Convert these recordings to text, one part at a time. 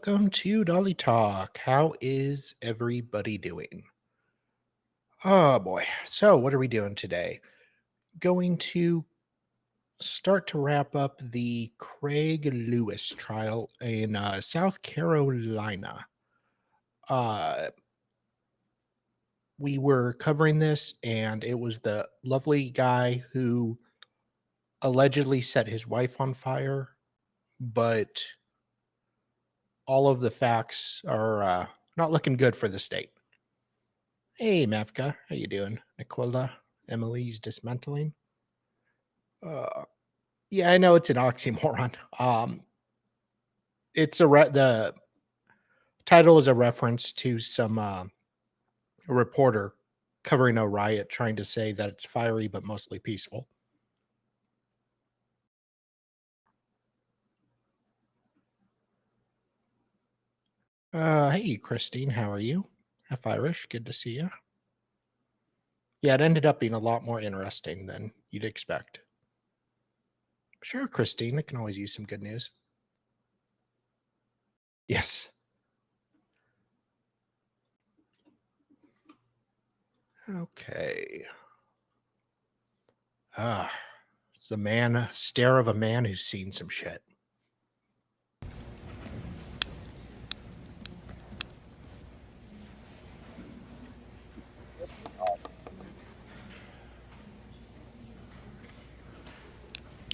welcome to Dolly Talk. How is everybody doing? Oh boy. So, what are we doing today? Going to start to wrap up the Craig Lewis trial in South Carolina. Uh, we were covering this, and it was the lovely guy who allegedly set his wife on fire, but all of the facts are not looking good for the state. Hey, Mavka, how you doing? Nicola, Emily's dismantling. Uh, yeah, I know it's an oxymoron. It's the title is a reference to some a reporter covering a riot, trying to say that it's fiery but mostly peaceful. Hey, Christine, how are you? Half Irish, good to see you. Yeah, it ended up being a lot more interesting than you'd expect. Sure, Christine, I can always use some good news. Yes. Okay. It's the stare of a man who's seen some shit.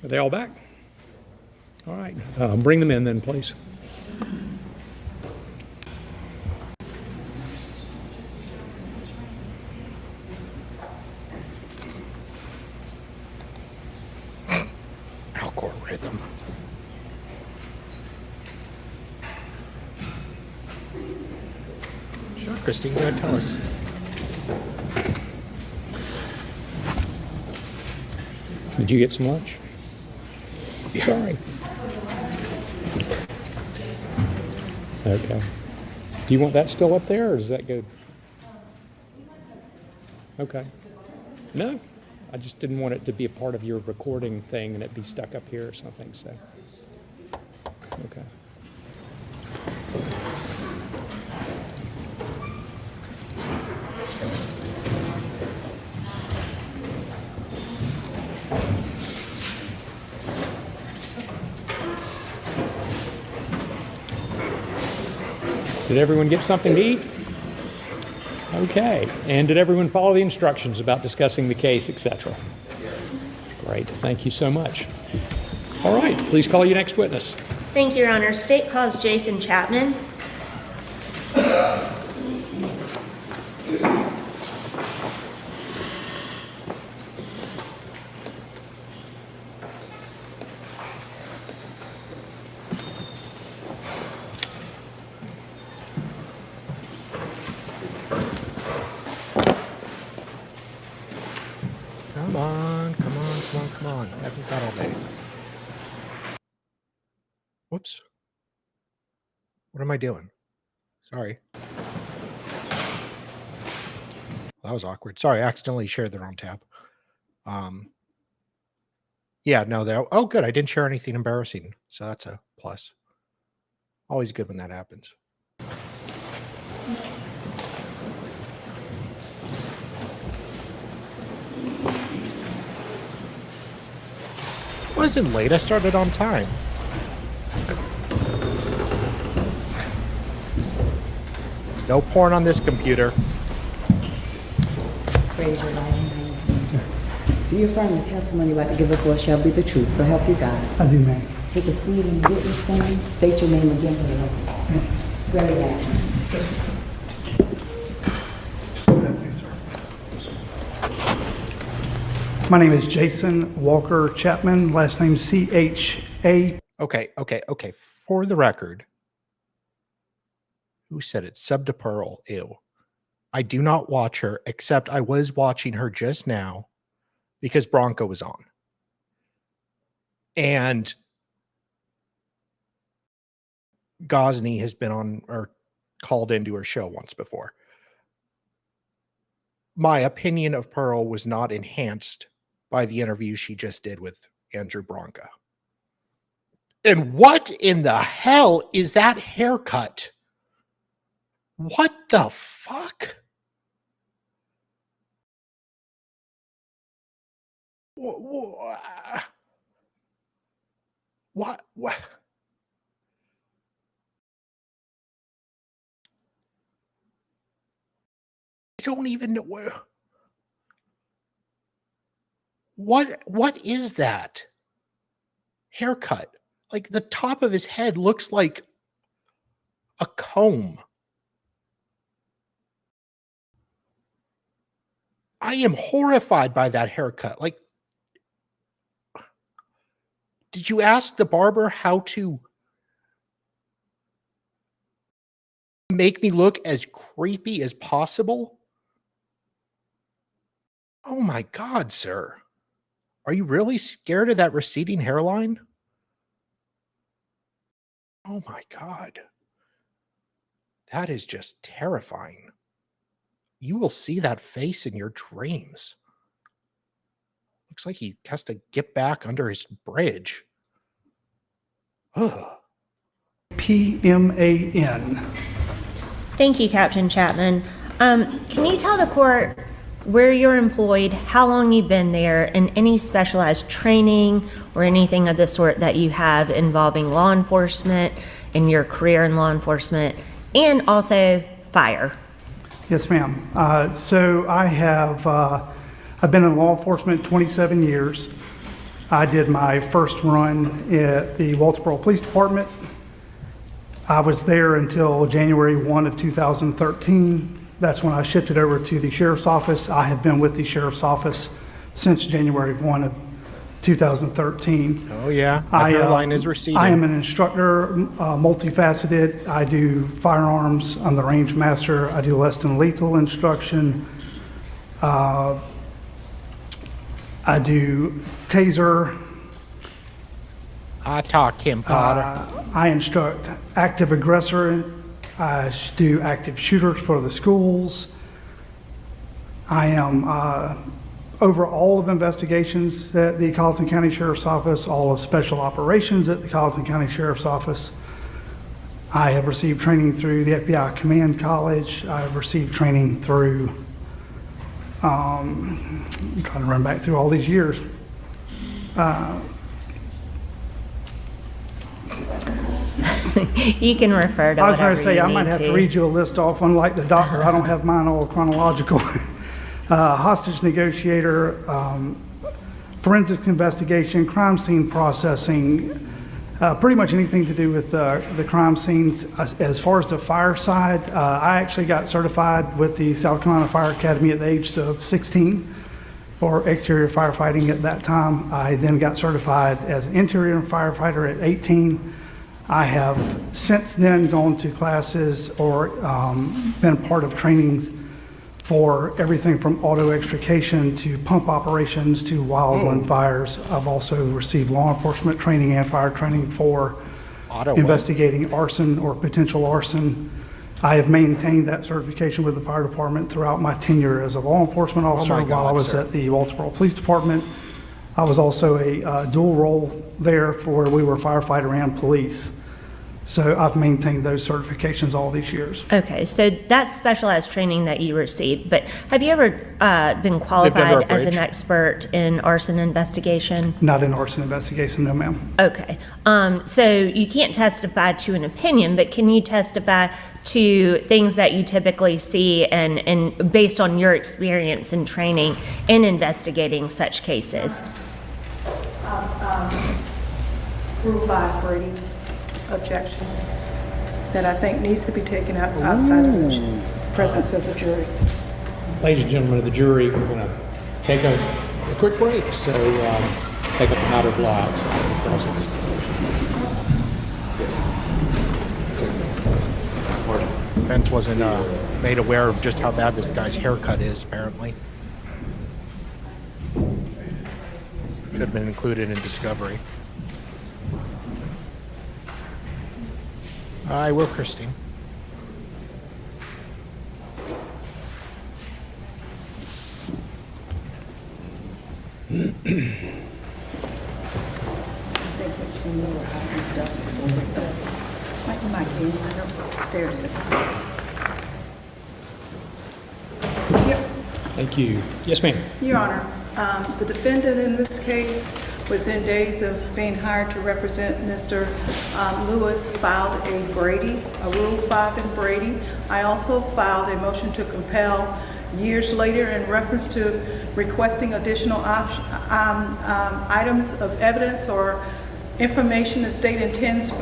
Are they all back? All right. Bring them in then, please. Algorithm. Sure, Christine, go ahead, tell us. Did you get some lunch? Yeah. Sorry. Okay. Do you want that still up there, or is that good? Okay. No, I just didn't want it to be a part of your recording thing and it be stuck up here or something, so. Okay. Did everyone get something to eat? Okay. And did everyone follow the instructions about discussing the case, etc.? Great. Thank you so much. All right. Please call your next witness. Thank you, Your Honor. State calls Jason Chapman. Come on. Haven't got all day. Whoops. What am I doing? Sorry. That was awkward. Sorry, I accidentally shared the wrong tab. Yeah, no, oh, good. I didn't share anything embarrassing, so that's a plus. Always good when that happens. Wasn't late. I started on time. No porn on this computer. Praise your name. Do you affirm the testimony you're about to give up for shall be the truth, so help you God? I do, ma'am. Take a seat and witness stand. State your name again for the record. Swear to God. My name is Jason Walker Chapman, last name C-H-A. Okay. For the record, who said it? Sub to Pearl. Ew. I do not watch her, except I was watching her just now because Bronco was on. And Gosney has been on or called into her show once before. My opinion of Pearl was not enhanced by the interview she just did with Andrew Bronco. And what in the hell is that haircut? What the fuck? What? What? I don't even know where. What is that haircut? Like the top of his head looks like a comb. I am horrified by that haircut. Like, did you ask the barber how to make me look as creepy as possible? Oh my God, sir. Are you really scared of that receding hairline? Oh my God. That is just terrifying. You will see that face in your dreams. Looks like he has to get back under his bridge. Ugh. PMAN. Thank you, Captain Chapman. Can you tell the court where you're employed, how long you've been there, and any specialized training or anything of the sort that you have involving law enforcement in your career in law enforcement, and also fire? Yes, ma'am. So I've been in law enforcement 27 years. I did my first run at the Walterboro Police Department. I was there until January 1 of 2013. That's when I shifted over to the Sheriff's Office. I have been with the Sheriff's Office since January 1 of 2013. Oh yeah, my hairline is receding. I am an instructor, multifaceted. I do firearms. I'm the range master. I do less than lethal instruction. I do taser. I talk Kim Potter. I instruct active aggressor. I do active shooters for the schools. I am over all of investigations at the Colleton County Sheriff's Office, all of special operations at the Colleton County Sheriff's Office. I have received training through the FBI Command College. I've received training through, I'm trying to run back through all these years. You can refer to I was going whatever to say, you I might need have to read you a list off, unlike the doctor. I don't have mine all chronological. Hostage negotiator, forensics investigation, crime scene processing, pretty much anything to do with the crime scenes. As far as the fire side, I actually got certified with the South Carolina Fire Academy at the age of 16 for exterior firefighting at that time. I then got certified as an interior firefighter at 18. I have since then gone to classes or been part of trainings for everything from auto extrication to pump operations to wildland fires. I've also received law enforcement training and fire training for investigating arson or potential arson. I have maintained that certification with the fire department throughout my tenure as a law enforcement officer while I was at the Walterboro Police Department. I was also a dual role there for where we were firefighter and police. So I've maintained those certifications all these years. Okay, so that's specialized training that you received, but have you ever been qualified as an expert in arson investigation? Not in arson investigation, no ma'am. Okay, so you can't testify to an opinion, but can you testify to things that you typically see and based on your experience and training in investigating such cases? Rule 5, Brady. Objection that I think needs to be taken out outside of the presence of the jury. Ladies and gentlemen of the jury, we're going to take a quick break, so take up the matter of law outside of the presence. Bench wasn't made aware of just how bad this guy's haircut is, apparently. Should have been included in discovery. I will, Christine. I think when you were hiding stuff, There it is. Yep. Thank you. Yes, ma'am. Your Honor, the defendant in this case, within days of being hired to represent Mr. Lewis, filed a Rule 5 in Brady. I also filed a motion to compel years later in reference to requesting additional items of evidence or information the state intends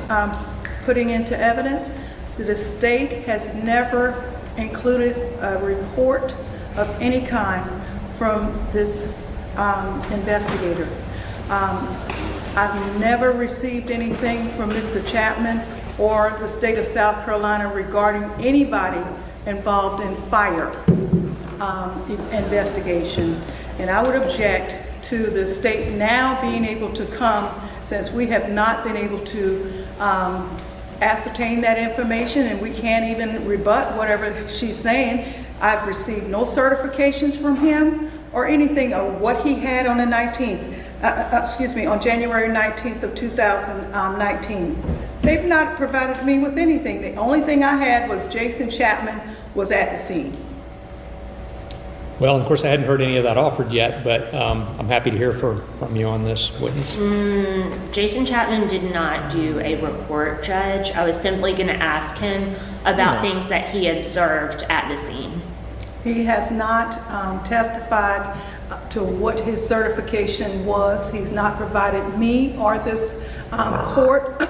putting into evidence. The state has never included a report of any kind from this investigator. I've never received anything from Mr. Chapman or the state of South Carolina regarding anybody involved in fire investigation. And I would object to the state now being able to come, since we have not been able to ascertain that information and we can't even rebut whatever she's saying. I've received no certifications from him or anything of what he had on the 19th, on January 19th of 2019. They've not provided me with anything. The only thing I had was Jason Chapman was at the scene. Well, of course, I hadn't heard any of that offered yet, but I'm happy to hear from you on this witness. Jason Chapman did not do a report, Judge. I was simply going to ask him about things that he observed at the scene. He has not testified to what his certification was. He's not provided me or this court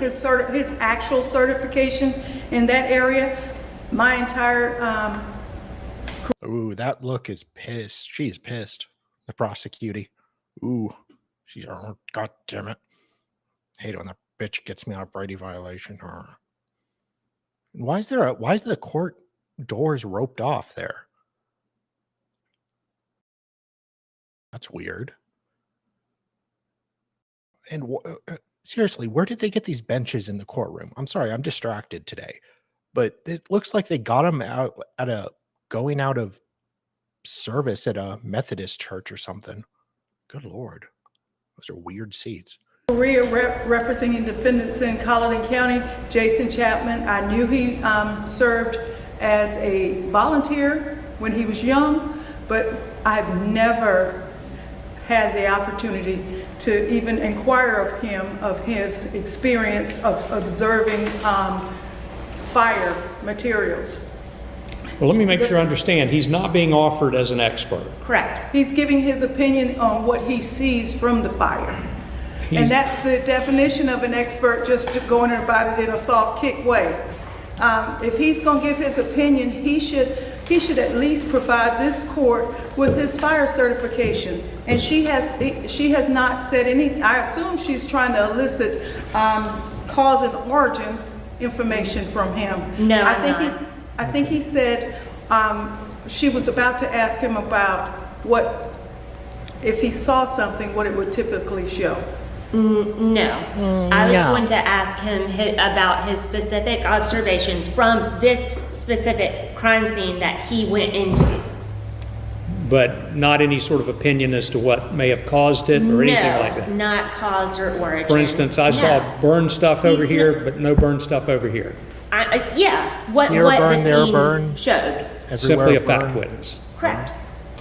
his actual certification in that area. My entire Ooh, that look is pissed. She's pissed. The prosecutor. Ooh, she's, oh, God damn it. Hate when that bitch gets me out of Brady violation. Why is the court doors roped off there? That's weird. And seriously, where did they get these benches in the courtroom? I'm sorry, I'm distracted today. But it looks like they got them out at going out of service at a Methodist church or something. Good Lord. Those are weird seats. Career representing defendants in Colleton County, Jason Chapman. I knew he served as a volunteer when he was young, but I've never had the opportunity to even inquire of him of his experience of observing fire materials. Well, let me make sure I understand. He's not being offered as an expert. Correct. He's giving his opinion on what he sees from the fire. And that's the definition of an expert, just going about it in a soft kick way. If he's going to give his opinion, he should at least provide this court with his fire certification. And she has not said anything. I assume she's trying to elicit cause and origin information from him. No, I think he said she was about to ask him about what, if he saw something, what it would typically show. No. I was going to ask him about his specific observations from this specific crime scene that he went into. But not any sort of opinion as to what may have caused it or anything like that? No, not cause or origin. For instance, I saw burned stuff over here, but no burned stuff over here. What Here the burn, there scene burn. showed. Simply a Everywhere fact burn. witness. Correct.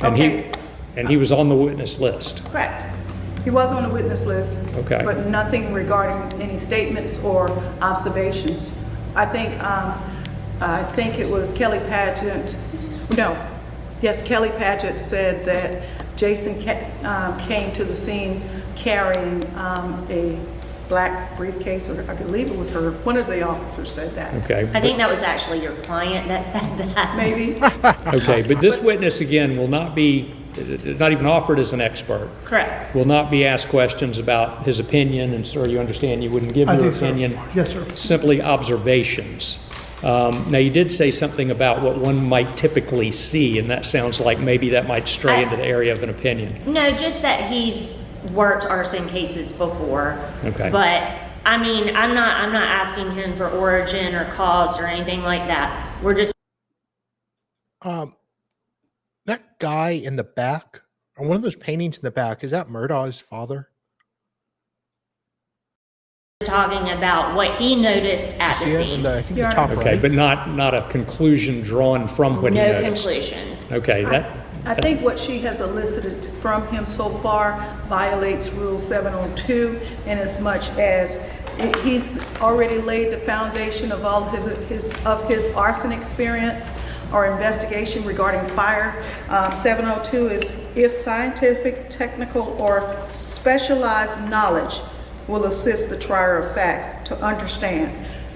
And he was on the witness list. Correct. He was on the witness list. Okay. But nothing regarding any statements or observations. I think it was Kelly Padgett. No. Yes, Kelly Padgett said that Jason came to the scene carrying a black briefcase, or I believe it was her. One of the officers said that. Okay. I think that was actually your client that said that. Maybe. Okay, but this witness, again, will not be, not even offered as an expert. Correct. Will not be asked questions about his opinion, and sir, you understand you wouldn't give I your do, sir. opinion. Yes, sir. Simply observations. Now, you did say something about what one might typically see, and that sounds like maybe that might stray into the area of an opinion. No, just that he's worked arson cases before. Okay. But I mean, I'm not asking him for origin or cause or anything like that. We're just That guy in the back, on one of those paintings in the back, is that Murdaugh's father? talking about what he noticed at the See it? scene. I think the Yeah. top Okay, right. but not a conclusion drawn from what he No noticed. conclusions. Okay, I think what she has elicited from him so far violates Rule 702 in as much as he's already laid the foundation of all of his arson experience or investigation regarding fire. 702 is if scientific, technical, or specialized knowledge will assist the trier of fact to understand.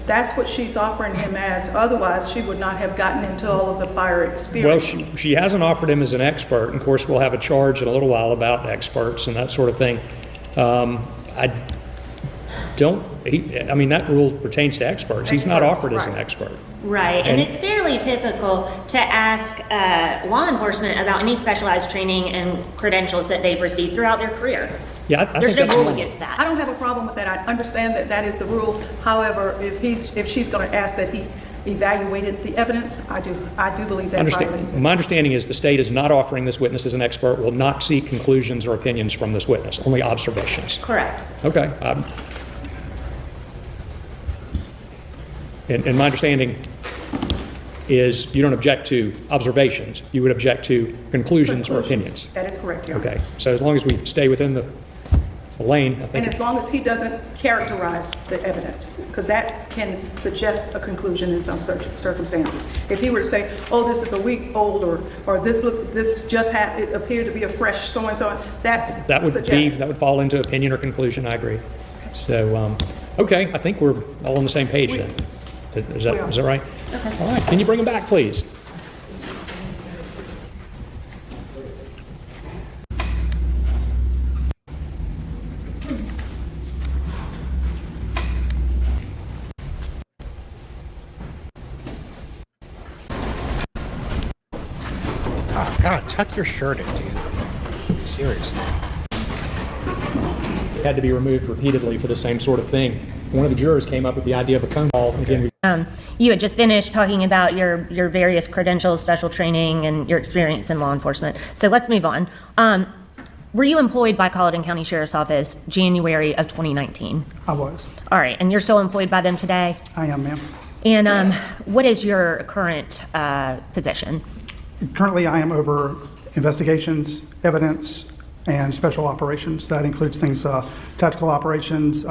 That's what she's offering him as. Otherwise, she would not have gotten into all of the fire well, experience. she hasn't offered him as an expert. And of course, we'll have a charge in a little while about experts and that sort of thing. I mean, that rule pertains to experts. He's not Experts, offered as an right. expert. Right, and And- it's fairly typical to ask law enforcement about any specialized training and credentials that they've received throughout their career. Yeah, I There's think no that's rule normal. against I that. don't have a problem with that. I understand that that is the rule. However, if she's going to ask that he evaluated the evidence, I do believe that violates it. My understanding is the state is not offering this witness as an expert, will not seek conclusions or opinions from this witness, only observations. Correct. Okay. And my understanding is you don't object to observations, you would object to conclusions or opinions. That is correct, Your Honor. Okay, so as long as we stay within the lane, I And think, as long as he doesn't characterize the evidence, because that can suggest a conclusion in some circumstances. If he were to say, oh, this is a week old, or this just it appeared to be a fresh so-and-so, that would suggests. that would fall into opinion or conclusion, I agree. So, okay, I think we're all on the same page then. Is We are. that right? Okay. All right, can you bring them back, please? Oh, God, tuck your shirt in, dude. Seriously. Had to be removed repeatedly for the same sort of thing. One of the jurors came up with the idea of a cone ball. Again, You had just finished talking about your various credentials, special training, and your experience in law enforcement. So let's move on. Were you employed by Colleton County Sheriff's Office January of 2019? I was. All right, and you're still employed by them today? I am, ma'am. And what is your current position? Currently, I am over investigations, evidence, and special operations. That includes things, tactical operations,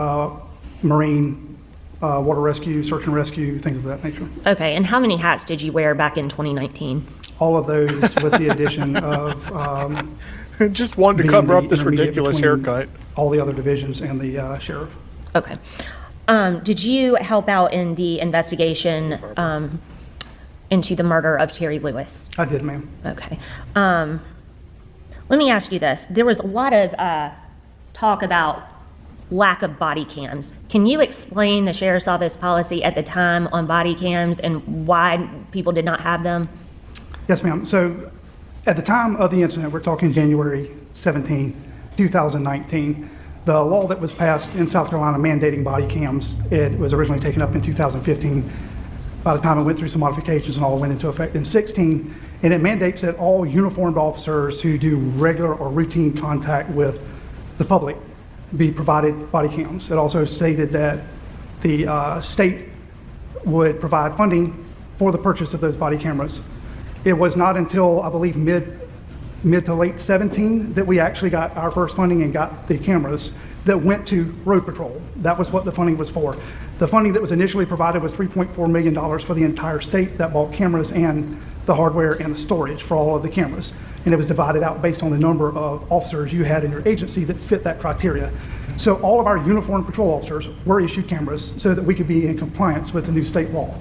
marine, water rescue, search and rescue, things of that nature. Okay, and how many hats did you wear back in 2019? All of those with the addition of Just wanted to being cover the up this intermediate ridiculous between haircut. all the other divisions and the sheriff. Okay. Did you help out in the investigation into the murder of Terry Lewis? I did, ma'am. Okay. Let me ask you this. There was a lot of talk about lack of body cams. Can you explain the Sheriff's Office policy at the time on body cams and why people did not have them? Yes, ma'am. So at the time of the incident, we're talking January 17, 2019, the law that was passed in South Carolina mandating body cams, it was originally taken up in 2015. By the time it went through some modifications and all went into effect in 16, and it mandates that all uniformed officers who do regular or routine contact with the public be provided body cams. It also stated that the state would provide funding for the purchase of those body cameras. It was not until, I believe, mid to late 17 that we actually got our first funding and got the cameras that went to road patrol. That was what the funding was for. The funding that was initially provided was $3.4 million for the entire state that bought cameras and the hardware and the storage for all of the cameras. And it was divided out based on the number of officers you had in your agency that fit that criteria. So all of our uniformed patrol officers were issued cameras so that we could be in compliance with the new state law.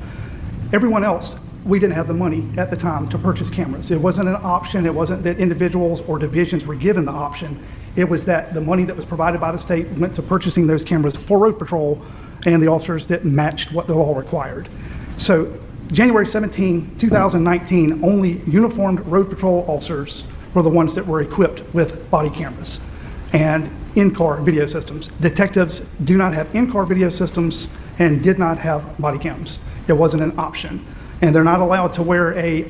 Everyone else, we didn't have the money at the time to purchase cameras. It wasn't an option. It wasn't that individuals or divisions were given the option. It was that the money that was provided by the state went to purchasing those cameras for road patrol and the officers that matched what the law required. So January 17, 2019, only uniformed road patrol officers were the ones that were equipped with body cameras and in-car video systems. Detectives do not have in-car video systems and did not have body cams. It wasn't an option. And they're not allowed to wear a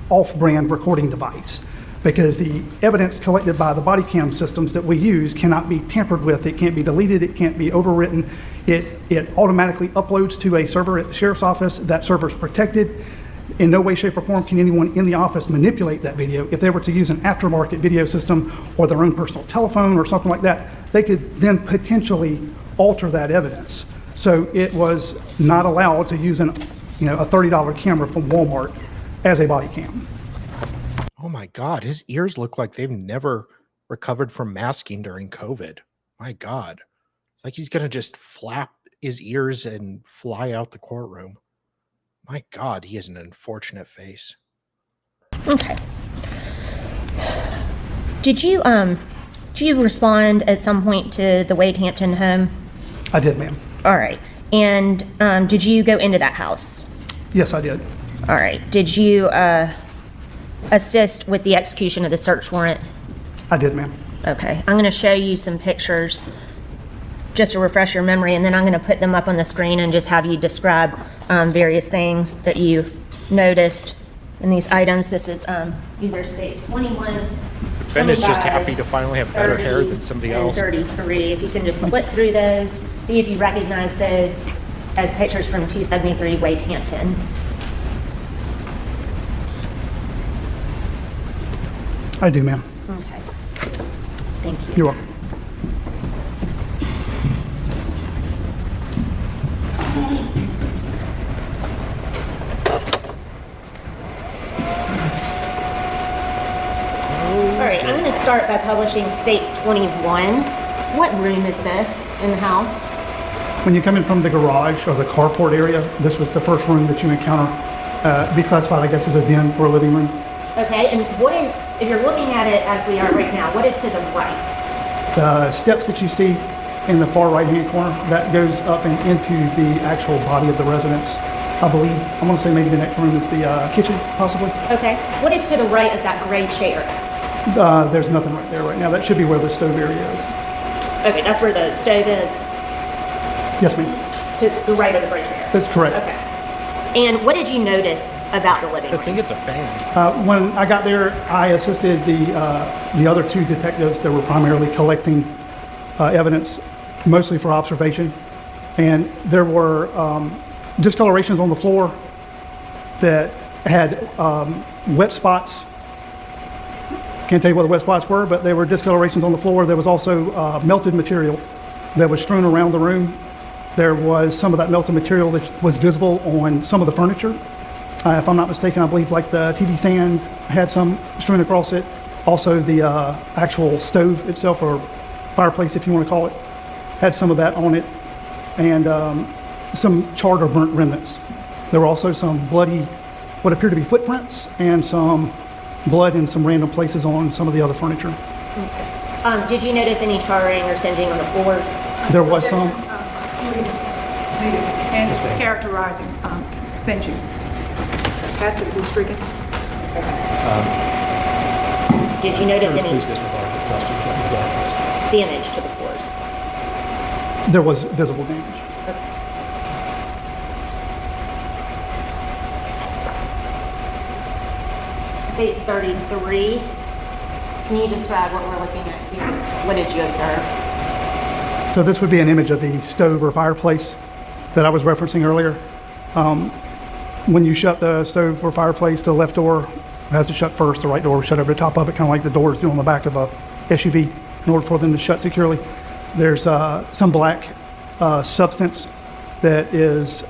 off-brand recording device. because the evidence collected by the body cam systems that we use cannot be tampered with. It can't be deleted. It can't be overwritten. It automatically uploads to a server at the sheriff's office. That server is protected. In no way, shape, or form can anyone in the office manipulate that video. If they were to use an aftermarket video system or their own personal telephone or something like that, they could then potentially alter that evidence. So it was not allowed to use a $30 camera from Walmart as a body cam. Oh my God, his ears look like they've never recovered from masking during COVID. My God. It's like he's going to just flap his ears and fly out the courtroom. My God, he has an unfortunate face. Okay. Did you respond at some point to the Wade Hampton home? I did, ma'am. All right. And did you go into that house? Yes, I did. All right. Did you assist with the execution of the search warrant? I did, ma'am. Okay. I'm going to show you some pictures just to refresh your memory, and then I'm going to put them up on the screen and just have you describe various things that you noticed in these items. These are states 21. Ben is just 25, happy to finally have better 30, hair than somebody and else. 33. If you can just flip through those, see if you recognize those as pictures from 273 Wade Hampton. I do, ma'am. Okay. Thank you. You're welcome. All right, I'm going to start by publishing States 21. What room is this in the house? When you come in from the garage or the carport area, this was the first room that you encounter. Be classified, I guess, as a den or a living room. Okay, and what is, if you're looking at it as we are right now, what is to the right? The steps that you see in the far right-hand corner, that goes up and into the actual body of the residence. I believe, I want to say maybe the next room is the kitchen, possibly. Okay, what is to the right of that gray chair? There's nothing right there right now. That should be where the stove area is. Okay, that's where the stove is, Yes, ma'am. to the right of the gray chair? That's correct. Okay. And what did you notice about the living I room? think it's a fan. When I got there, I assisted the other two detectives that were primarily collecting evidence, mostly for observation. And there were discolorations on the floor that had wet spots. Can't tell you what the wet spots were, but there were discolorations on the floor. There was also melted material that was strewn around the room. There was some of that melted material that was visible on some of the furniture. If I'm not mistaken, I believe like the TV stand had some strewn across it. Also the actual stove itself, or fireplace if you want to call it, had some of that on it, and some charred or burnt remnants. There were also some bloody, what appeared to be footprints, and some blood in some random places on some of the other furniture. Did you notice any charring or singeing on the floors? There was some. And characterizing singeing. Has to be stricken. Did you notice any Please disregard the question. damage to the floors? There was visible damage. States 33. Can you describe what we're looking at here? What did you observe? So this would be an image of the stove or fireplace that I was referencing earlier. When you shut the stove or fireplace, the left door has to shut first, the right door will shut over the top of it, kind of like the doors do on the back of a SUV in order for them to shut securely. There's some black substance that is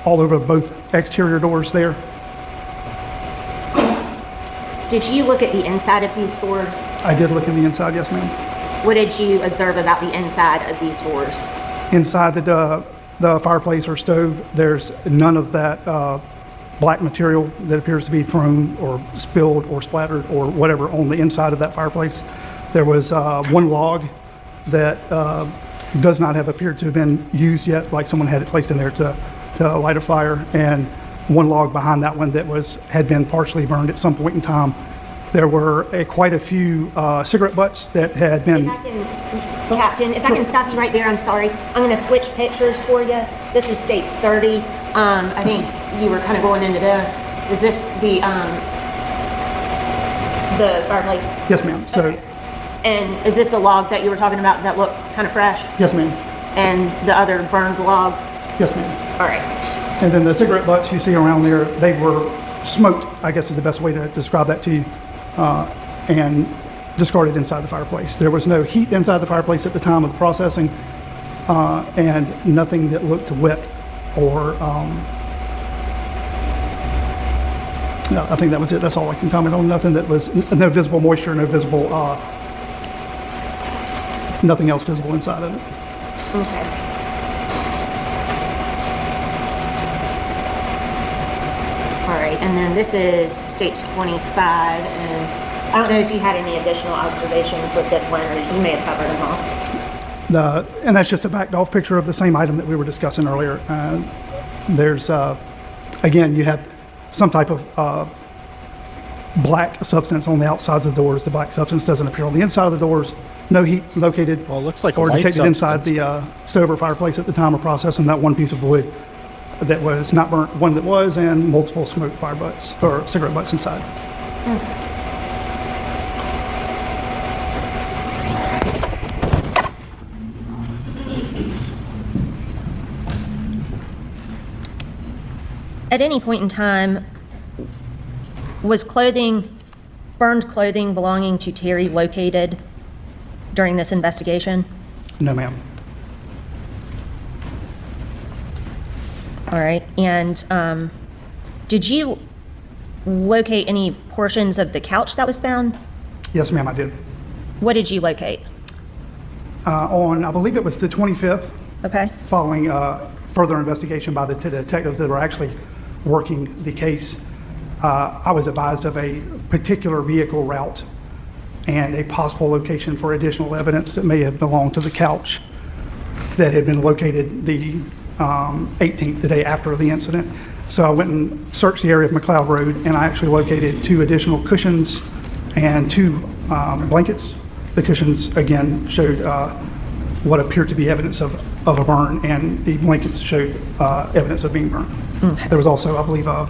all over both exterior doors there. Did you look at the inside of these doors? I did look in the inside, yes ma'am. What did you observe about the inside of these doors? Inside the fireplace or stove, there's none of that black material that appears to be thrown or spilled or splattered or whatever on the inside of that fireplace. There was one log that does not have appeared to have been used yet, like someone had it placed in there to light a fire, and one log behind that one that had been partially burned at some point in time. There were quite a few cigarette butts that had been... Captain, if I can stop you right there, I'm sorry. I'm going to switch pictures for you. This is States 30. I think you were kind of going into this. Is this the The fireplace? Yes, ma'am. So, Okay. And is this the log that you were talking about that looked kind of fresh? yes, ma'am. And the other burned log? Yes, ma'am. All right. And then the cigarette butts you see around there, they were smoked, I guess is the best way to describe that to you, and discarded inside the fireplace. There was no heat inside the fireplace at the time of the processing, and nothing that looked wet or, no, I think that was it. That's all I can comment on. Nothing that was, no visible moisture, no visible, nothing else visible inside of it. Okay. All right, and then this is states 25, and I don't know if you had any additional observations with this one, or you may have covered them all. And that's just a backed off picture of the same item that we were discussing earlier. There's, again, you have some type of black substance on the outsides of the doors. The black substance doesn't appear on the inside of the doors. No heat located Well, it looks like a or white detected inside substance. the stove or fireplace at the time of processing that one piece of wood that was not burnt, one that was, and multiple smoked fire butts or cigarette butts inside. At any point in time, was burned clothing belonging to Terry located during this investigation? No, ma'am. All right, and did you locate any portions of the couch that was found? Yes, ma'am, I did. What did you locate? On, I believe it was the 25th, Okay, following further investigation by the detectives that were actually working the case, I was advised of a particular vehicle route and a possible location for additional evidence that may have belonged to the couch that had been located the 18th, the day after the incident. So I went and searched the area of McLeod Road, and I actually located 2 additional cushions and 2 blankets. The cushions, again, showed what appeared to be evidence of a burn, and the blankets showed evidence of being burned. Okay. There was also, I believe, a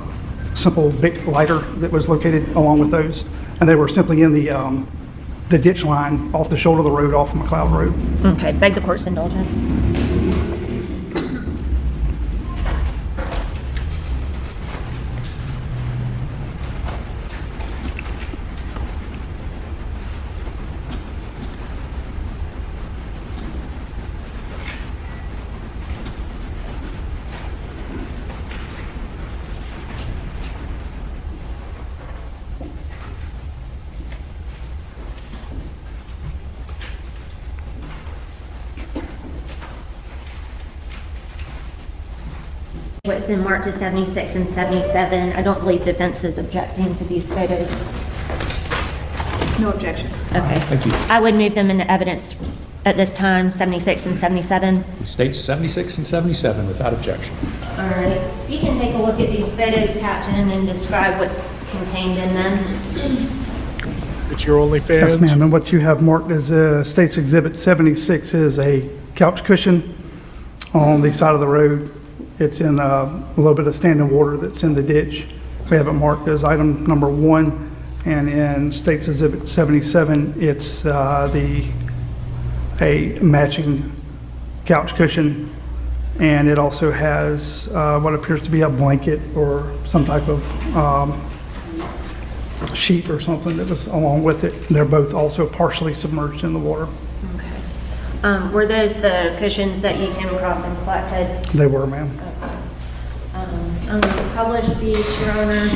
simple big lighter that was located along with those, and they were simply in the ditch line off the shoulder of the road off of McLeod Road. okay, beg the court's indulgence. What's been marked as 76 and 77, I don't believe defense is objecting to these photos. No objection. Okay. Thank you. I would move them into evidence at this time, 76 and 77. It states 76 and 77 without objection. All right. You can take a look at these photos, Captain, and describe what's contained in them. It's your OnlyFans. Yes, ma'am, and what you have marked as State's Exhibit 76 is a couch cushion on the side of the road. It's in a little bit of standing water that's in the ditch. We have it marked as item number 1, and in State's Exhibit 77, it's a matching couch cushion, and it also has what appears to be a blanket or some type of sheet or something that was along with it. They're both also partially submerged in the water. Okay. Were those the cushions that you came across and collected? They were, ma'am. Okay. I'm going to publish these, Your Honor.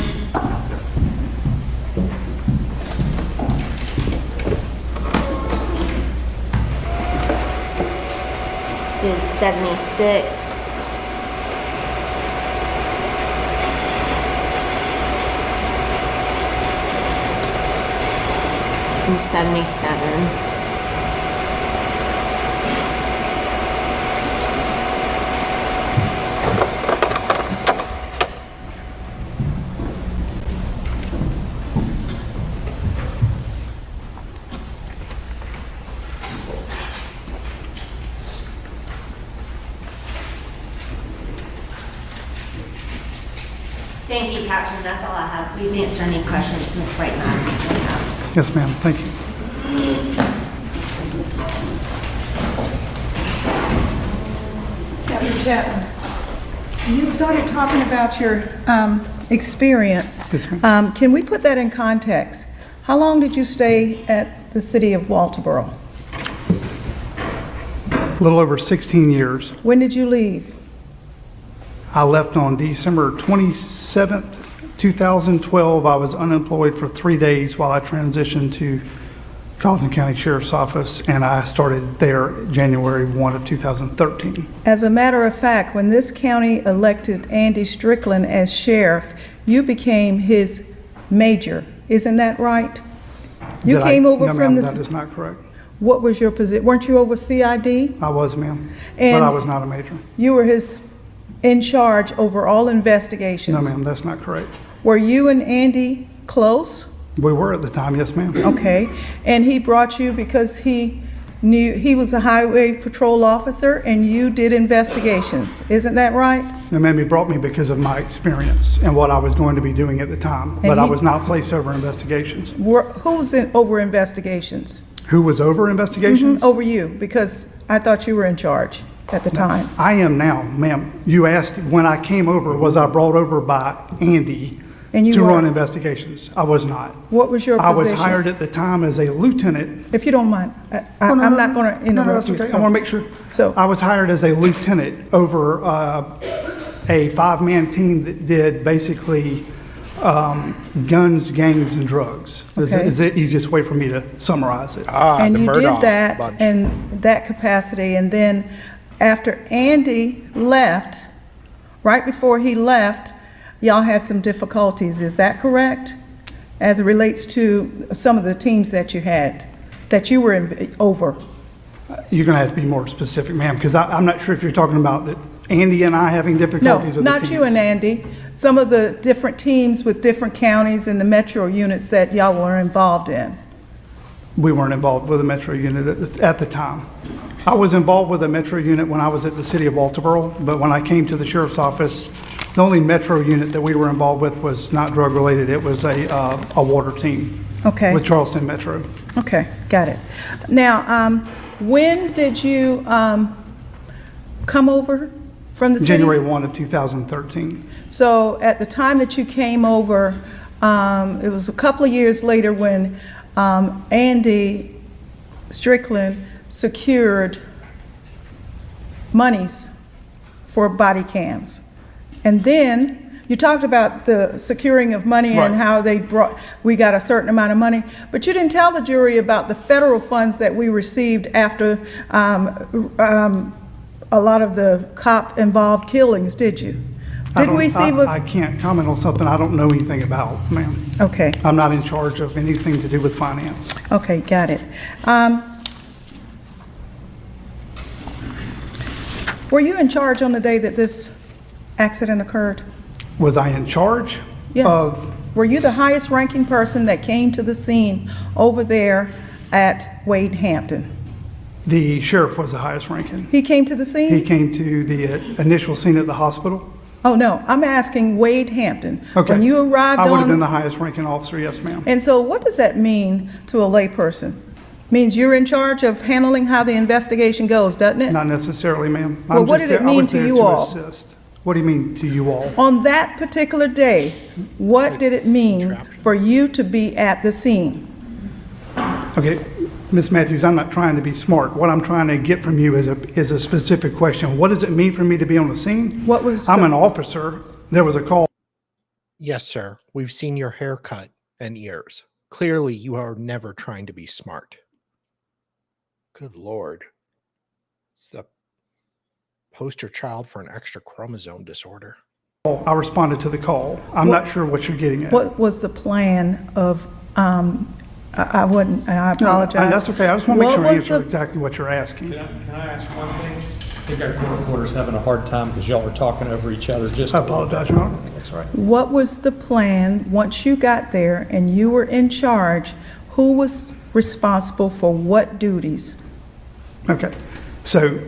This is 76. And 77. Thank you, Captain. That's all I have. Please answer any questions Ms. Bright Matthews may have. Yes, ma'am. Thank you. Captain Chapman, you started talking about your experience. Yes, ma'am. Can we put that in context? How long did you stay at the city of Walterboro? A little over 16 years. When did you leave? I left on December 27th, 2012. I was unemployed for 3 days while I transitioned to Colleton County Sheriff's Office, and I started there January 1 of 2013. As a matter of fact, when this county elected Andy Strickland as sheriff, you became his major. Isn't that right? You came over No, from ma'am, the... that is not correct. What was your position? Weren't you over CID? I was, ma'am, but And- I was not a major. You were his in charge over all No, investigations. ma'am, that's not correct. Were you and Andy close? We were at the time, yes, ma'am. Okay. And he brought you because he knew he was a highway patrol officer and you did investigations. Isn't that right? No, ma'am, he brought me because of my experience and what I was going to be doing at the time, but I he- was not placed over investigations. Who was over investigations? Who was over investigations? Over you, because I thought you were in charge at the time. I am now, ma'am. You asked when I came over, was I brought over by Andy And you to run weren't. investigations? I was not. What was your I was position? hired at the time as a lieutenant. If you don't mind, I'm not going to No, interrupt that's you. okay. I so- want to make sure. So- I was hired as a lieutenant over a five-man team that did basically guns, gangs, and drugs. Okay. Is the easiest way for me to summarize it. And the you Murdaugh did that bunch. in that capacity, and then after Andy left, right before he left, y'all had some difficulties, is that correct? As it relates to some of the teams that you had, that you were over? You're going to have to be more specific, ma'am, because I'm not sure if you're talking about that Andy and I having No, difficulties with the not you and teams. Andy, some of the different teams with different counties and the metro units that y'all were involved in. We weren't involved with the metro unit at the time. I was involved with the metro unit when I was at the city of Walterboro, but when I came to the sheriff's office, the only metro unit that we were involved with was not drug-related. It was a water team. Okay. With Charleston Metro. Okay, got it. Now, when did you come over from the city? January 1 of 2013. So at the time that you came over, it was a couple of years later when Andy Strickland secured monies for body cams. And then you talked about the securing of money and Right. how we got a certain amount of money, but you didn't tell the jury about the federal funds that we received after a lot of the cop-involved killings, did you? Did we see I can't comment on something I don't know anything about, ma'am. Okay, I'm not in charge of anything to do with finance. okay, got it. Were you in charge on the day that this accident occurred? Was I in charge Yes. of? Were you the highest ranking person that came to the scene over there at Wade Hampton? The sheriff was the highest ranking. He came to the scene? He came to the initial scene at the hospital. Oh, no, I'm asking Wade Hampton. Okay. When you arrived I would have been on, the highest ranking officer, yes, ma'am. and so what does that mean to a layperson? Means you're in charge of handling how the investigation goes, doesn't it? Not necessarily, ma'am. Well, I'm what just did it there- I was mean to there you all? assist. What do you mean to you all? On that particular day, what did it mean for you to be at the scene? Okay, Ms. Matthews, I'm not trying to be smart. What I'm trying to get from you is a specific question. What does it mean for me to be on the scene? What was I'm the- an officer. There was a call. Yes, sir. We've seen your haircut and ears. Clearly, you are never trying to be smart. Good Lord. It's the poster child for an extra chromosome disorder. I responded to the call. I'm not sure what you're getting at. What was the plan of, I wouldn't, and I No, apologize. that's okay. I just want to make What sure I was answer the- exactly what you're asking. Can I ask one thing? I think our court reporter's having a hard time because y'all are talking over each other just I a little apologize, bit. Your Honor. That's all right. What was the plan, once you got there and you were in charge, who was responsible for what duties? Okay, so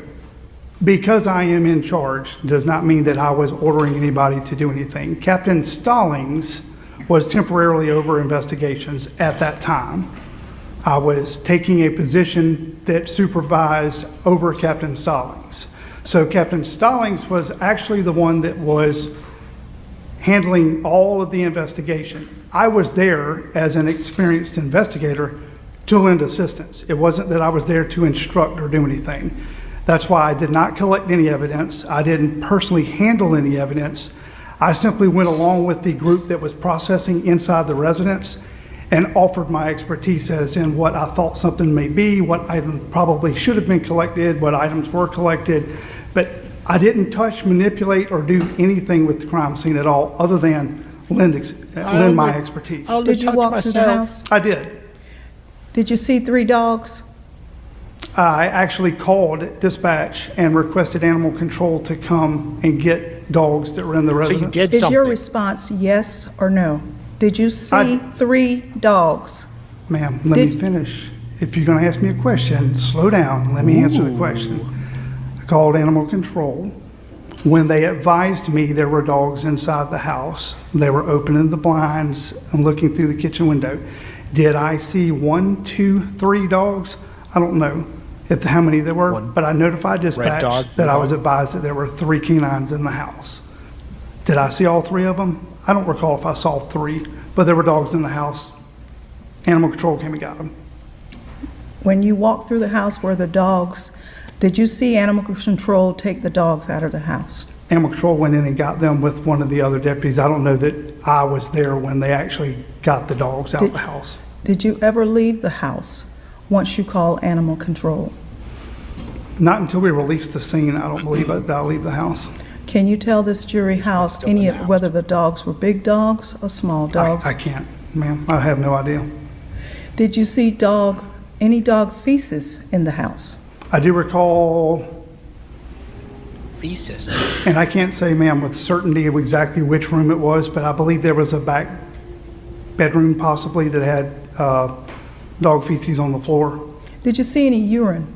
Because I am in charge does not mean that I was ordering anybody to do anything. Captain Stallings was temporarily over investigations at that time. I was taking a position that supervised over Captain Stallings. So Captain Stallings was actually the one that was handling all of the investigation. I was there as an experienced investigator to lend assistance. It wasn't that I was there to instruct or do anything. That's why I did not collect any evidence. I didn't personally handle any evidence. I simply went along with the group that was processing inside the residence and offered my expertise as in what I thought something may be, what items probably should have been collected, what items were collected. But I didn't touch, manipulate, or do anything with the crime scene at all other than lend my expertise. Did you walk through the house? I did. Did you see 3 dogs? I actually called dispatch and requested animal control to come and get dogs that were in the So residence. you did Is something. your response yes or no? Did you see 3 dogs? Ma'am, let me finish. If you're going to ask me a question, slow down. Let me answer the question. I called animal control. When they advised me there were dogs inside the house, they were opening the blinds and looking through the kitchen window. Did I see 1, 2, 3 dogs? I don't know how many there were, but I notified dispatch dog, that blue I was dog. advised that there were 3 canines in the house. Did I see all 3 of them? I don't recall if I saw 3, but there were dogs in the house. Animal control came and got them. When you walked through the house where the dogs, did you see animal control take the dogs out of the house? Animal control went in and got them with one of the other deputies. I don't know that I was there when they actually got the dogs out of the house. Did you ever leave the house once you called animal control? Not until we released the scene, I don't believe I'll leave the house. Can you tell this jury how whether the dogs were big dogs or small dogs? I can't, ma'am. I have no idea. Did you see any dog feces in the house? I do recall, Feces. and I can't say, ma'am, with certainty of exactly which room it was, but I believe there was a back bedroom possibly that had dog feces on the floor. Did you see any urine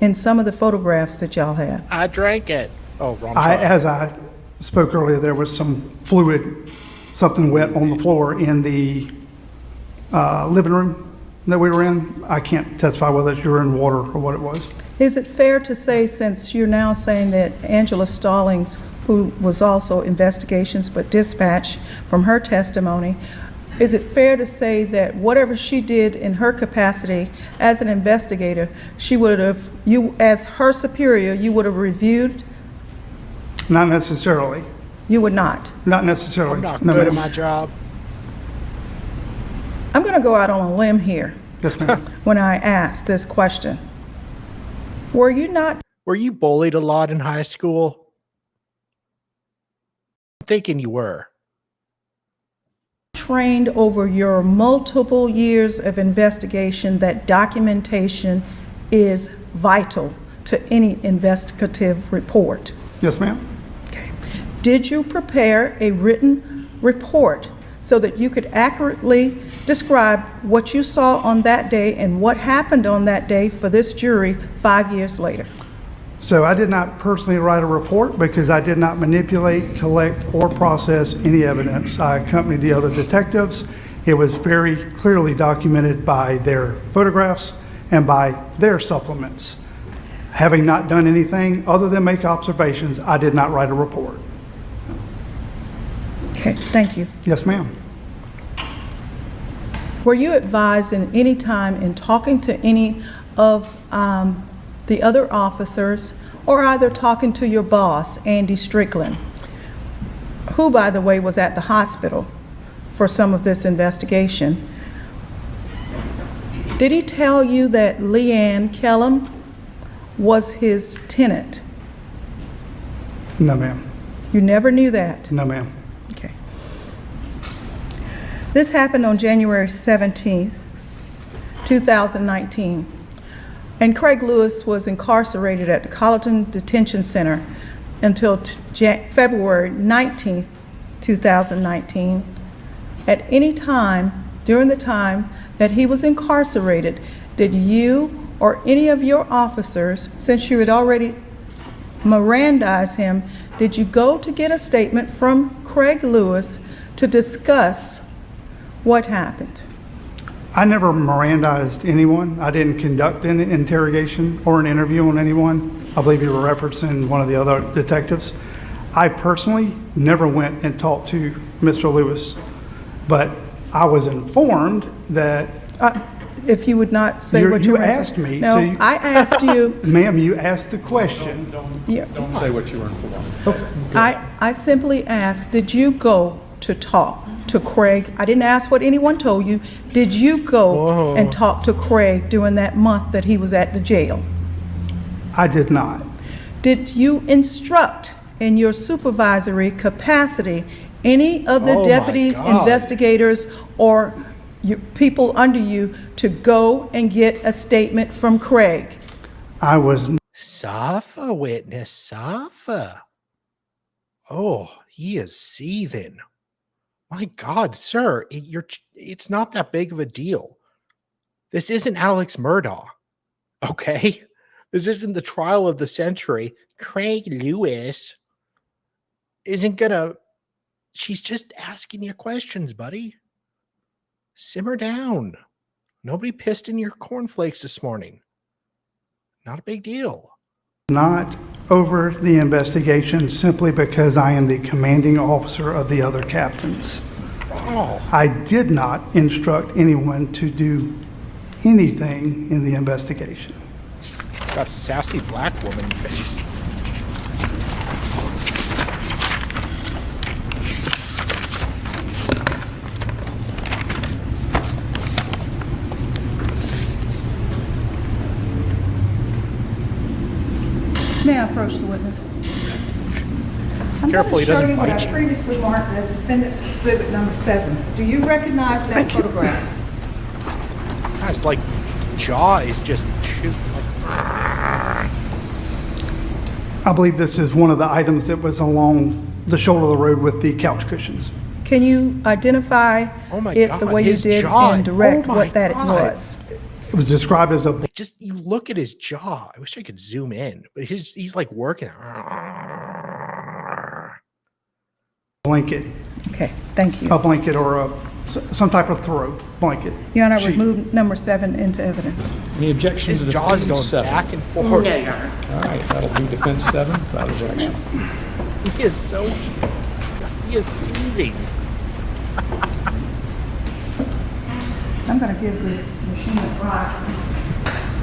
in some of the photographs that y'all had? I drank it. Oh, wrong As I spoke earlier, there was some fluid, something wet on the floor in the living room that we were in. I can't testify whether it's urine, water, or what it was. Is it fair to say, since you're now saying that Angela Stallings, who was also investigations but dispatch from her testimony, is it fair to say that whatever she did in her capacity as an investigator, she would have, you as her superior, you would have reviewed? Not necessarily. You would not. Not necessarily. I'm not No, good at ma'am. my job. I'm going to go out on a limb here Yes, ma'am. when I ask this question. Were you not Were you bullied a lot in high school? I'm thinking you were. trained over your multiple years of investigation that documentation is vital to any investigative report? Yes, ma'am. Okay. Did you prepare a written report so that you could accurately describe what you saw on that day and what happened on that day for this jury 5 years later? So I did not personally write a report because I did not manipulate, collect, or process any evidence. I accompanied the other detectives. It was very clearly documented by their photographs and by their supplements. Having not done anything other than make observations, I did not write a report. Okay, thank you. Yes, ma'am. Were you advised in any time in talking to any of the other officers, or either talking to your boss, Andy Strickland, who, by the way, was at the hospital for some of this investigation? Did he tell you that Leanne Kellum was his tenant? No, ma'am. You never knew that? No, ma'am. Okay. This happened on January 17th, 2019. And Craig Lewis was incarcerated at the Colleton Detention Center until February 19th, 2019. At any time during the time that he was incarcerated, did you or any of your officers, since you had already Mirandize him, did you go to get a statement from Craig Lewis to discuss what happened? I never Mirandized anyone. I didn't conduct an interrogation or an interview on anyone. I believe you were referencing one of the other detectives. I personally never went and talked to Mr. Lewis, but I was informed that If you would not say what you you were. asked me. No, so you- I asked you, Ma'am, you asked the question. yeah, Don't say what you were informed. I simply asked, did you go to talk to Craig? I didn't ask what anyone told you. Did you go and talk to Craig during that month that he was at the jail? I did not. Did you instruct in your supervisory capacity any of the Oh, my deputies, God. investigators, or people under you to go and get a statement from Craig? I was Safa, witness, Safa. Oh, he is seething. My God, sir, it's not that big of a deal. This isn't Alex Murdaugh, okay? This isn't the trial of the century. Craig Lewis isn't gonna, she's just asking you questions, buddy. Simmer down. Nobody pissed in your cornflakes this morning. Not a big deal. not over the investigation simply because I am the commanding officer of the other captains. Oh, I did not instruct anyone to do anything in the investigation. got sassy black woman face. May I approach the witness? I'm Careful, he going to show doesn't you what bite I you. previously marked as Defendant's Exhibit Number 7. Do you recognize that photograph? God, it's like jaw is just shoot. I believe this is one of the items that was along the shoulder of the road with the couch cushions. Can you identify Oh my it God, the way you his did jaw. and direct Oh my what that it God. was? It was described as a Like, just you look at his jaw. I wish I could zoom in, but he's like working. blanket, Okay, thank you. a blanket or some type of throw blanket. Your Honor, sheet. remove number 7 into evidence. Any objection His to jaw's defense going 7? back and forth. All right, that'll be defense 7 without objection. He is seething. I'm going to give this machine a try.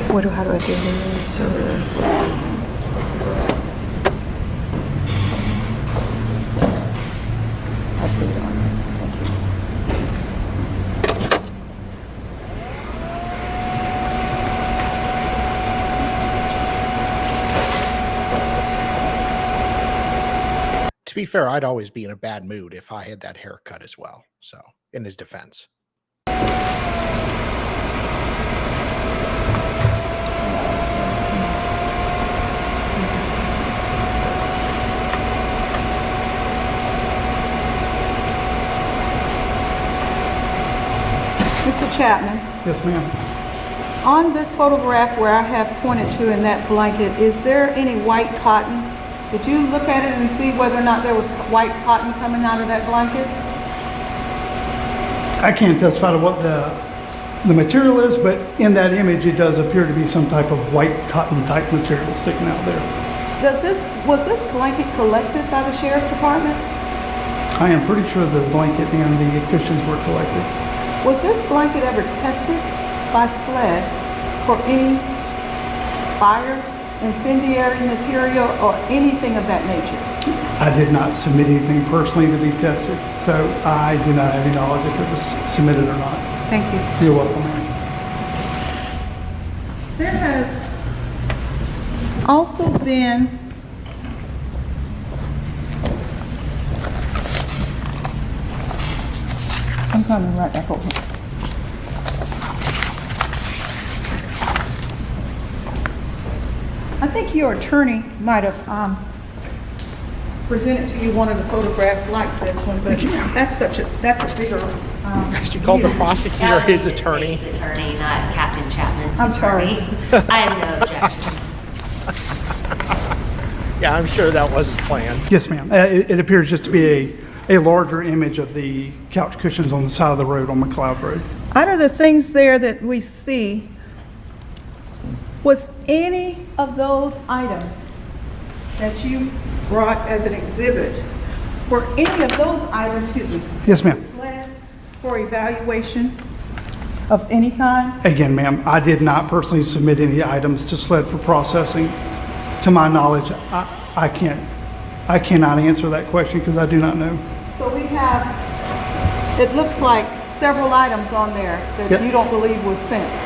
How do I do it? So, I see it on there. Thank you. To be fair, I'd always be in a bad mood if I had that haircut as well. So, in his defense. Mr. Chapman, Yes, ma'am. on this photograph where I have pointed to in that blanket, is there any white cotton? Did you look at it and see whether or not there was white cotton coming out of that blanket? I can't testify to what the material is, but in that image, it does appear to be some type of white cotton type material sticking out there. Was this blanket collected by the Sheriff's Department? I am pretty sure the blanket and the cushions were collected. Was this blanket ever tested by SLED for any fire, incendiary material, or anything of that nature? I did not submit anything personally to be tested, so I do not have any knowledge if it was submitted or not. Thank you. You're welcome, ma'am. There has also been I'm coming right back over. I think your attorney might have presented to you one of the photographs like this one, but that's a bigger, She called the view. prosecutor That would be his the attorney. state's attorney, not Captain Chapman's I'm sorry. attorney. I have no objection. Yeah, I'm sure that wasn't planned. Yes, ma'am. It appears just to be a larger image of the couch cushions on the side of the road on McLeod Road. Out of the things there that we see, was any of those items that you brought as an exhibit, were any of those items, excuse me? Yes, ma'am. SLED for evaluation of any kind? Again, ma'am, I did not personally submit any items to SLED for processing. To my knowledge, I cannot answer that question because I do not know. So we have, it looks like several items on there that Yep. you don't believe was sent.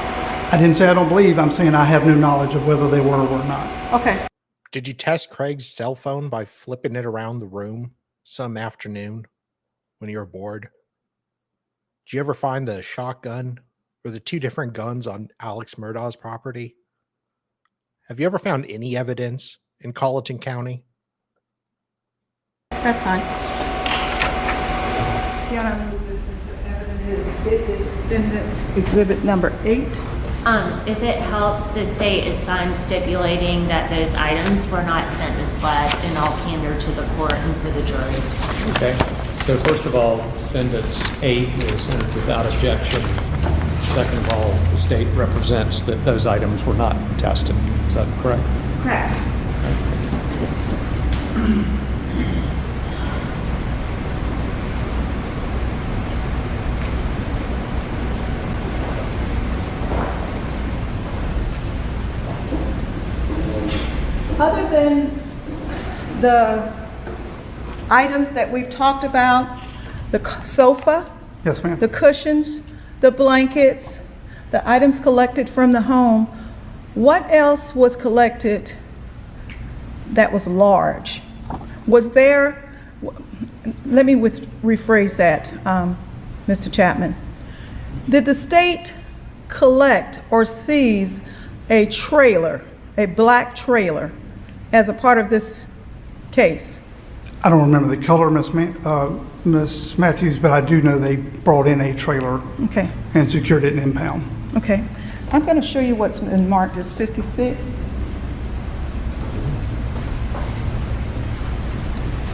I didn't say I don't believe, I'm saying I have no knowledge of whether they were or were not. Okay. Did you test Craig's cell phone by flipping it around the room some afternoon when you were bored? Did you ever find the shotgun or the two different guns on Alex Murdaugh's property? Have you ever found any evidence in Colleton County? That's fine. Yeah, I move this into evidence. It is defendant's exhibit number 8. If it helps, the state is fine stipulating that those items were not sent to SLED in all candor to the court and for the jury. Okay, so first of all, defendant's 8 is entered without objection. Second of all, the state represents that those items were not tested. Is that correct? Correct. Other than the items that we've talked about, the sofa, Yes, ma'am. the cushions, the blankets, the items collected from the home, what else was collected that was large? Was there, let me rephrase that, Mr. Chapman. Did the state collect or seize a trailer, a black trailer, as a part of this case? I don't remember the color, Miss Matthews, but I do know they brought in a trailer Okay, and secured it in impound. okay. I'm going to show you what's been marked as 56.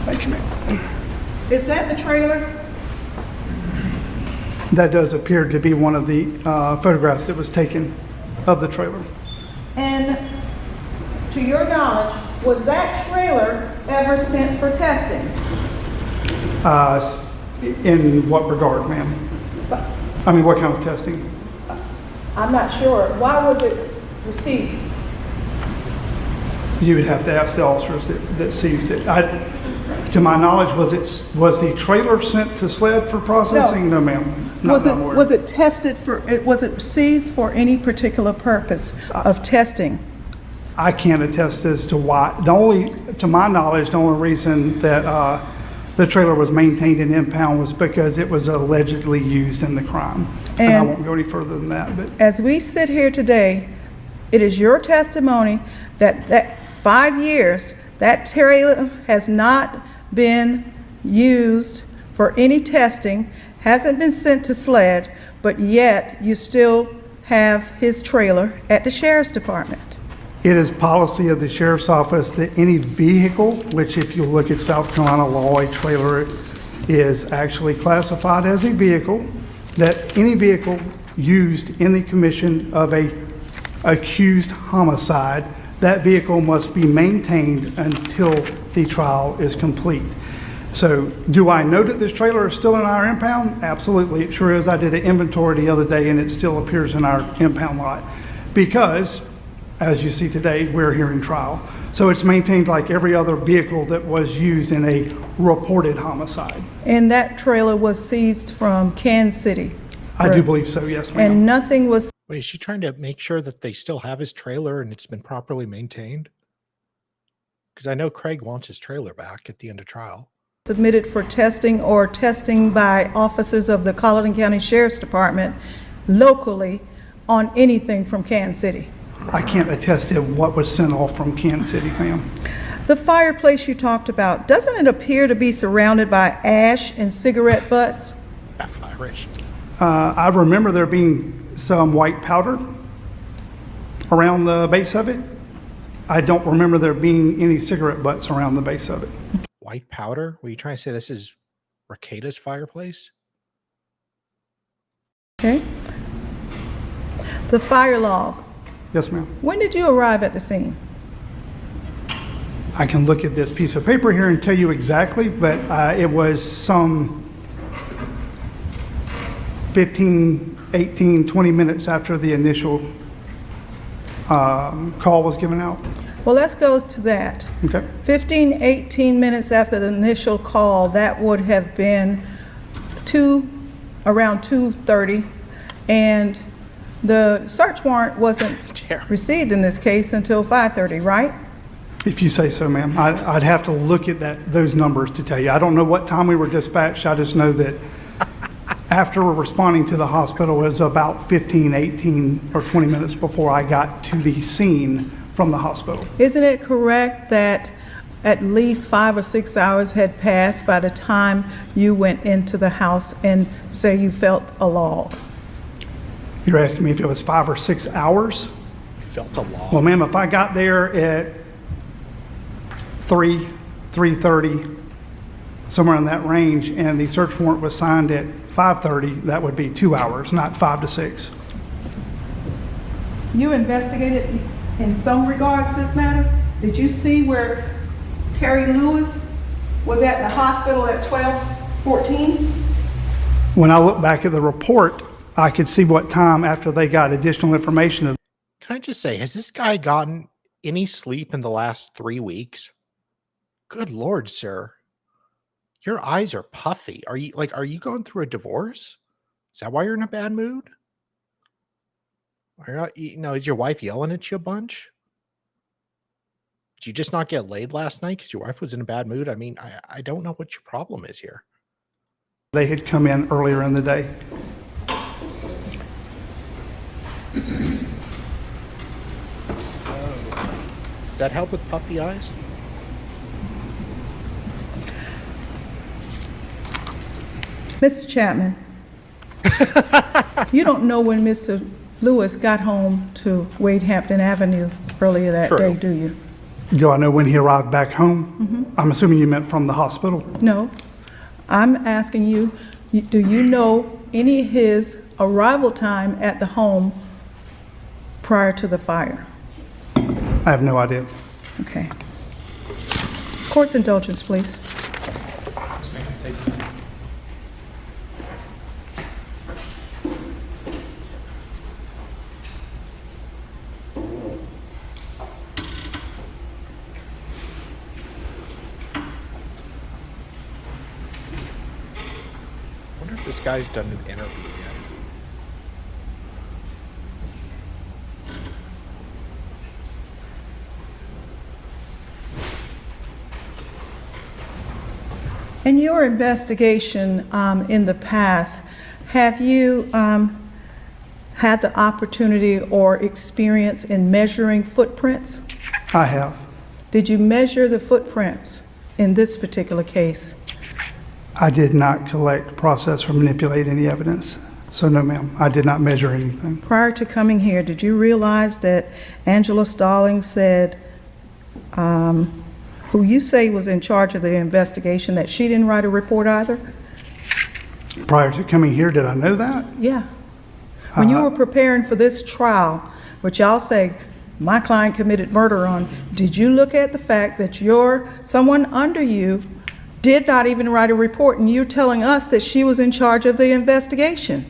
Thank you, ma'am. Is that the trailer? That does appear to be one of the photographs that was taken of the trailer. And to your knowledge, was that trailer ever sent for testing? In what regard, ma'am? I mean, what kind of testing? I'm not sure. Why was it seized? You would have to ask the officers that seized it. To my knowledge, was the trailer sent to SLED for processing? No, ma'am. Not that I'm aware. Was it tested for, was it seized for any particular purpose of testing? I can't attest as to why. To my knowledge, the only reason that the trailer was maintained in impound was because it was allegedly used in the crime. And I And- won't go any further than that, but As we sit here today, it is your testimony that 5 years, that trailer has not been used for any testing, hasn't been sent to SLED, but yet you still have his trailer at the sheriff's department. it is policy of the sheriff's office that any vehicle, which if you look at South Carolina law, a trailer is actually classified as a vehicle, that any vehicle used in the commission of a accused homicide, that vehicle must be maintained until the trial is complete. So do I know that this trailer is still in our impound? Absolutely, it sure is. I did an inventory the other day and it still appears in our impound lot. Because, as you see today, we're here in trial. So it's maintained like every other vehicle that was used in a reported homicide. And that trailer was seized from Kansas City. I do believe so, yes, ma'am. And nothing was Wait, is she trying to make sure that they still have his trailer and it's been properly maintained? Because I know Craig wants his trailer back at the end of trial. submitted for testing or testing by officers of the Colleton County Sheriff's Department locally on anything from Kansas City. I can't attest to what was sent off from Kansas City, ma'am. The fireplace you talked about, doesn't it appear to be surrounded by ash and cigarette butts? Irish. I remember there being some white powder around the base of it. I don't remember there being any cigarette butts around the base of it. White powder? Were you trying to say this is Rakata's fireplace? Okay. The fire log. Yes, ma'am. When did you arrive at the scene? I can look at this piece of paper here and tell you exactly, but it was some 15, 18, 20 minutes after the initial call was given out. Well, let's go to that. Okay. 15, 18 minutes after the initial call, that would have been around 2:30, and the search warrant wasn't received in this case until 5:30, right? If you say so, ma'am. I'd have to look at those numbers to tell you. I don't know what time we were dispatched. I just know that after responding to the hospital, it was about 15, 18, or 20 minutes before I got to the scene from the hospital. Isn't it correct that at least 5 or 6 hours had passed by the time you went into the house and say you felt a log? You're asking me if it was 5 or 6 hours? Felt a law. Well, ma'am, if I got there at 3:30, somewhere in that range, and the search warrant was signed at 5:30, that would be 2 hours, not 5 to 6. You investigated in some regards this matter? Did you see where Terry Lewis was at the hospital at 12:14? When I look back at the report, I could see what time after they got additional information. Can I just say, has this guy gotten any sleep in the last 3 weeks? Good Lord, sir. Your eyes are puffy. Are you going through a divorce? Is that why you're in a bad mood? Or, is your wife yelling at you a bunch? Did you just not get laid last night because your wife was in a bad mood? I mean, I don't know what your problem is here. They had come in earlier in the day. Does that help with puffy eyes? Mr. Chapman, you don't know when Mr. Lewis got home to Wade Hampton Avenue earlier that True. day, do you? Do I know when he arrived back home? I'm assuming you meant from the hospital. No. I'm asking you, do you know any of his arrival time at the home prior to the fire? I have no idea. Okay. Court's indulgence, please. I wonder if this guy's done an interview yet. In your investigation in the past, have you had the opportunity or experience in measuring footprints? I have. Did you measure the footprints in this particular case? I did not collect, process, or manipulate any evidence. So no, ma'am, I did not measure anything. Prior to coming here, did you realize that Angela Stallings said, who you say was in charge of the investigation, that she didn't write a report either? Prior to coming here, did I know that? Yeah. When you were preparing for this trial, which y'all say my client committed murder on, did you look at the fact that someone under you did not even write a report, and you're telling us that she was in charge of the investigation?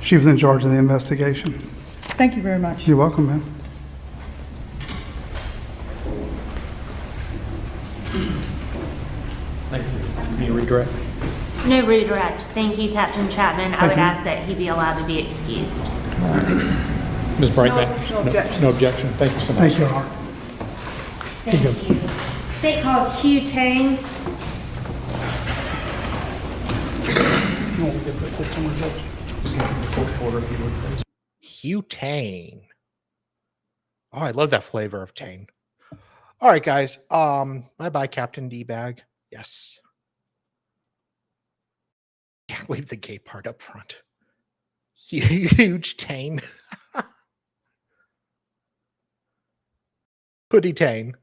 She was in charge of the investigation. Thank you very much. You're welcome, ma'am. Thank you. Any redirect? No redirect. Thank you, Captain Chapman. I would you. ask that he be allowed to be excused. Ms. Brightman? No objection. No objection. Thank you so much. Thank you, Your Honor. Thank you. State calls Hugh Tang. Hugh Tang. Oh, I love that flavor of Tang. All right, guys. Bye-bye, Captain D-Bag. Yes. Can't leave the gay part up front. Huge Tane. Hoodie Tane.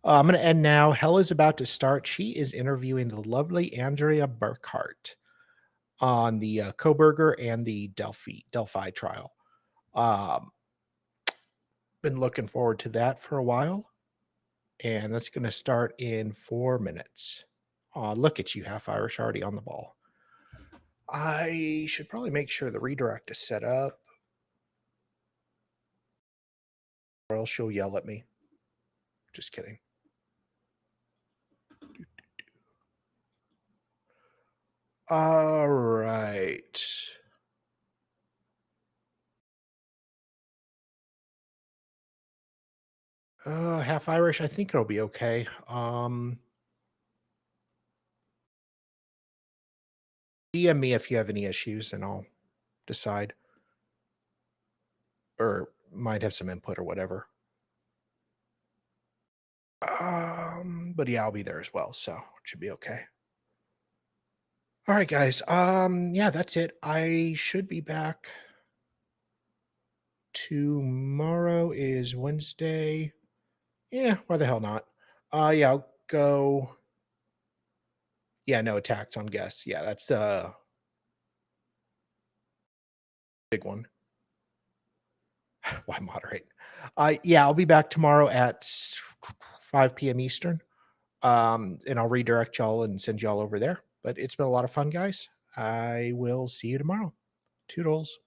I'm going to end now. Hell is about to start. She is interviewing the lovely Andrea Burkhart on the Koberger and the Delphi trial. Been looking forward to that for a while. And that's going to start in 4 minutes. Look at you, Half Irish, already on the ball. I should probably make sure the redirect is set up, or else she'll yell at me. Just kidding. All right. Half Irish, I think it'll be okay. DM me if you have any issues, and I'll decide. Or might have some input or whatever. But yeah, I'll be there as well, so it should be okay. All right, guys. Yeah, that's it. I should be back. Tomorrow is Wednesday. Yeah, why the hell not? Yeah, I'll go. Yeah, no attacks on guests. Yeah, that's the big one. Why moderate? Yeah, I'll be back tomorrow at 5 p.m. Eastern. And I'll redirect y'all and send y'all over there. But it's been a lot of fun, guys. I will see you tomorrow. Toodles.